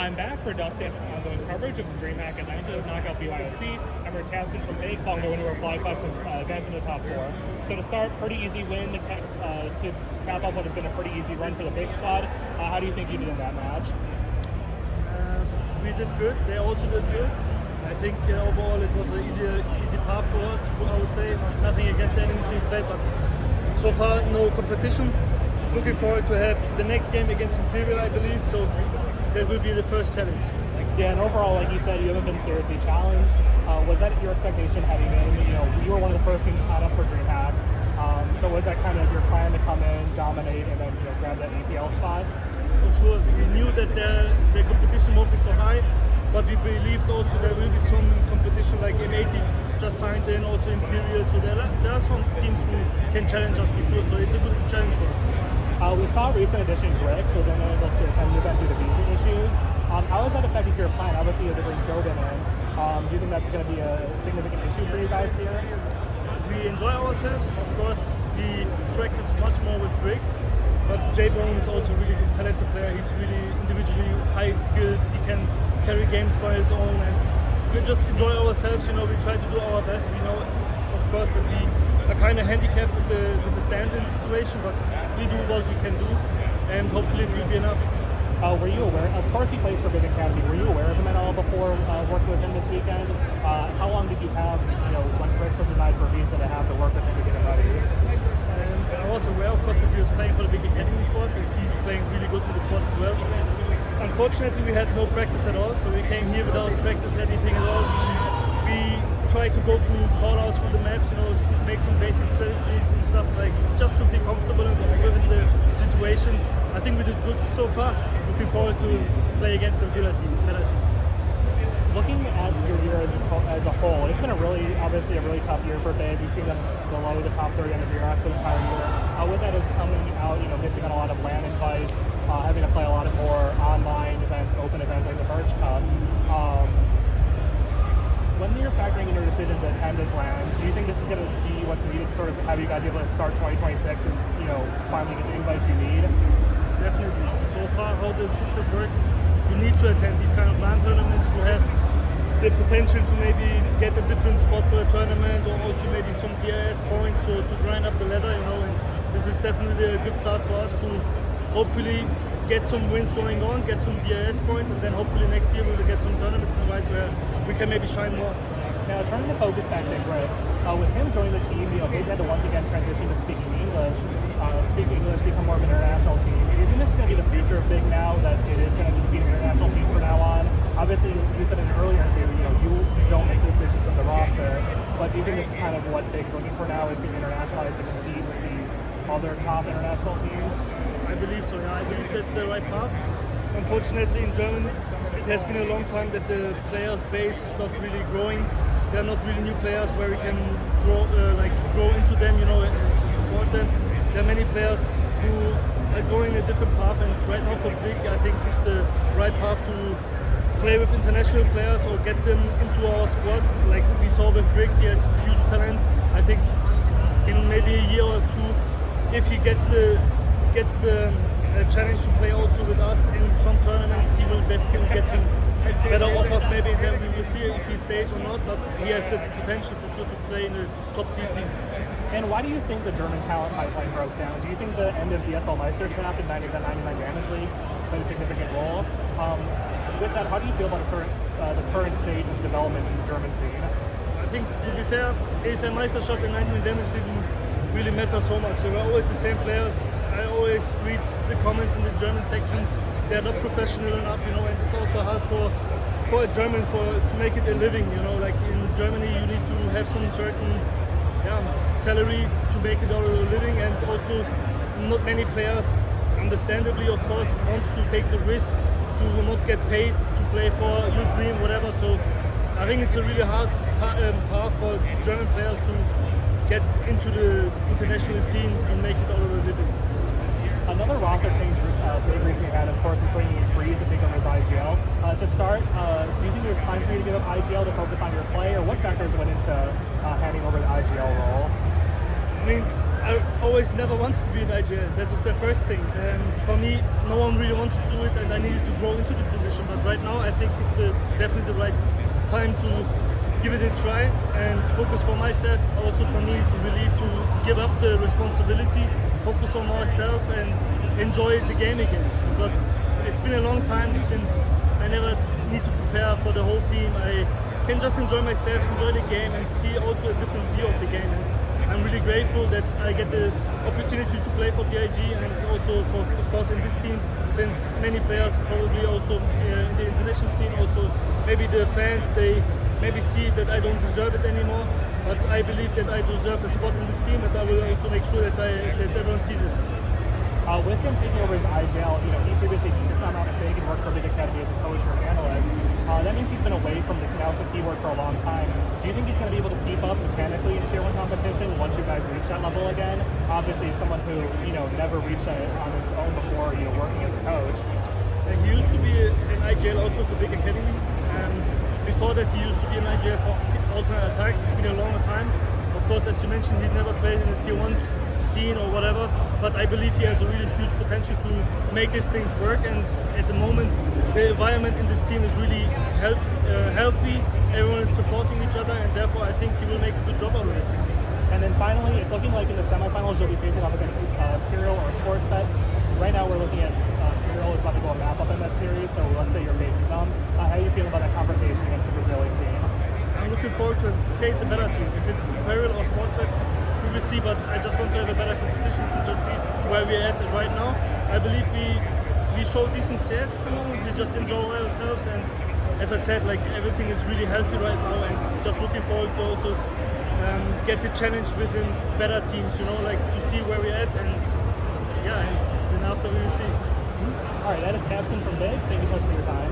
I'm back for Dusty's ongoing coverage of DreamHack Atlanta Knockout BYOC. I'm your tabseN from Big, following the winner of FlyQuest advance in the top 4. So to start, pretty easy win to cap off what has been a pretty easy run for the Big squad. How do you think you did in that match? We did good. They also did good. I think overall it was an easy path for us. I would say nothing against the enemies we've played, but so far no competition. Looking forward to have the next game against Imperial, I believe. So that will be the first challenge. Yeah, and overall, like you said, you haven't been seriously challenged. Was that your expectation heading in? You were one of the first teams to sign up for DreamHack. So was that kind of your plan to come in, dominate, and then grab that APL spot? For sure, we knew that the competition won't be so high, but we believed also there will be some competition, like M80 just signed in, also Imperial. So there are some teams who can challenge us for sure. So it's a good challenge for us. We saw a recent addition, Grix, was unable to attend the event due to visa issues. How has that affected your plan? Obviously, you had to bring Jobin in. Do you think that's going to be a significant issue for you guys here? We enjoy ourselves. Of course, we practice much more with Grix, but J-Bone is also a really good, talented player. He's really individually high skilled. He can carry games by his own, and we just enjoy ourselves. We try to do our best. We know, of course, that we are kind of handicapped with the stand-in situation, but we do what we can do, and hopefully it will be enough. Were you aware? Of course, he plays for Big Academy. Were you aware of him at all before working with him this weekend? How long did you have, when Grix was denied for visa, to have to work with him to get him ready? I was aware, of course, that he was playing for the Big Academy squad, but he's playing really good with the squad as well. Unfortunately, we had no practice at all, so we came here without practice anything at all. We tried to go through call-outs for the maps, make some basic strategies and stuff, like just to feel comfortable within the situation. I think we did good so far. Looking forward to play against a better team. Looking at your year as a whole, it's been obviously a really tough year for Big. You've seen them below the top 30 end of the year after the entire year. With that is coming out, missing on a lot of LAN invites, having to play a lot of more online events, open events like the Birch Cup. When you're factoring in your decision to attend this LAN, do you think this is going to be what's needed to sort of have you guys be able to start 2026 and finally get the invites you need? Definitely. So far, how the system works, you need to attend these kind of LAN tournaments to have the potential to maybe get a different spot for the tournament, or also maybe some DRS points, so to grind up the ladder, and this is definitely a good start for us to hopefully get some wins going on, get some DRS points, and then hopefully next year we will get some tournaments where we can maybe shine more. Now, turning the focus back to Grix, with him joining the team, Big had to once again transition to speaking English, become more of an international team. Do you think this is going to be the future of Big now, that it is going to just be an international team from now on? Obviously, you said in an earlier interview, you don't make decisions of the roster, but do you think this is kind of what Big's looking for now, is to internationalize to compete with these other top international teams? I believe so, yeah. I believe that's the right path. Unfortunately, in Germany, it has been a long time that the players' base is not really growing. There are not really new players where we can grow into them, and support them. There are many players who are going a different path, and right now for Big, I think it's the right path to play with international players or get them into our squad. Like we saw with Grix, he has huge talent. I think in maybe a year or two, if he gets the challenge to play also with us in some tournaments, he will definitely get some better offers maybe, and then we will see if he stays or not, but he has the potential for sure to play in the top tier team. And why do you think the German talent pipeline broke down? Do you think the end of the SL Meisterschaft and the 99 Damage League played a significant role? With that, how do you feel about the current state of development in the German scene? I think, to be fair, ASL Meisterschaft and 99 Damage didn't really matter so much. They were always the same players. I always read the comments in the German section. They're not professional enough, and it's also hard for a German to make it a living. Like in Germany, you need to have some certain salary to make it out of a living, and also not many players, understandably, of course, want to take the risk to not get paid to play for your dream, whatever. So I think it's a really hard path for German players to get into the international scene to make it out of a living. Another roster change Big recently had, of course, is bringing in Freeze to take over his IGL. To start, do you think there's time for you to give up IGL to focus on your play, or what factors went into handing over the IGL role? I mean, I always never wanted to be in IGL. That was the first thing. For me, no one really wanted to do it, and I needed to grow into the position. But right now, I think it's definitely the right time to give it a try and focus for myself. Also for me, it's a relief to give up the responsibility, focus on myself, and enjoy the game again. It's been a long time since I never need to prepare for the whole team. I can just enjoy myself, enjoy the game, and see also a different view of the game. And I'm really grateful that I get the opportunity to play for BIG and also for, of course, in this team, since many players probably also in the international scene, also maybe the fans, they maybe see that I don't deserve it anymore, but I believe that I deserve a spot in this team, and I will also make sure that everyone sees it. With him taking over his IGL, he previously, if I'm not mistaken, worked for Big Academy as a coach or analyst. That means he's been away from the Canalsa keyword for a long time. Do you think he's going to be able to keep up mechanically in Tier 1 competition once you guys reach that level again? Obviously, he's someone who, never reached it on his own before, working as a coach. And he used to be in IGL also for Big Academy. Before that, he used to be in IGL for alternate attacks. It's been a longer time. Of course, as you mentioned, he'd never played in the Tier 1 scene or whatever, but I believe he has a really huge potential to make these things work, and at the moment the environment in this team is really healthy, everyone is supporting each other, and therefore I think he will make a good job out of it. And then finally, it's looking like in the semifinals you'll be facing off against Imperial or Sportsbet. Right now we're looking at Imperial is about to go a map up in that series, so let's say you're facing them. How do you feel about that confrontation against the Brazilian team? I'm looking forward to face a better team. If it's Imperial or Sportsbet, we will see, but I just want to have a better competition to just see where we're at right now. I believe we show decent CS at the moment, we just enjoy ourselves, and as I said, like everything is really healthy right now, and just looking forward to also get the challenge within better teams, like to see where we're at, and yeah, and then after we will see. All right, that is tabseN from Big. Thank you so much for your time.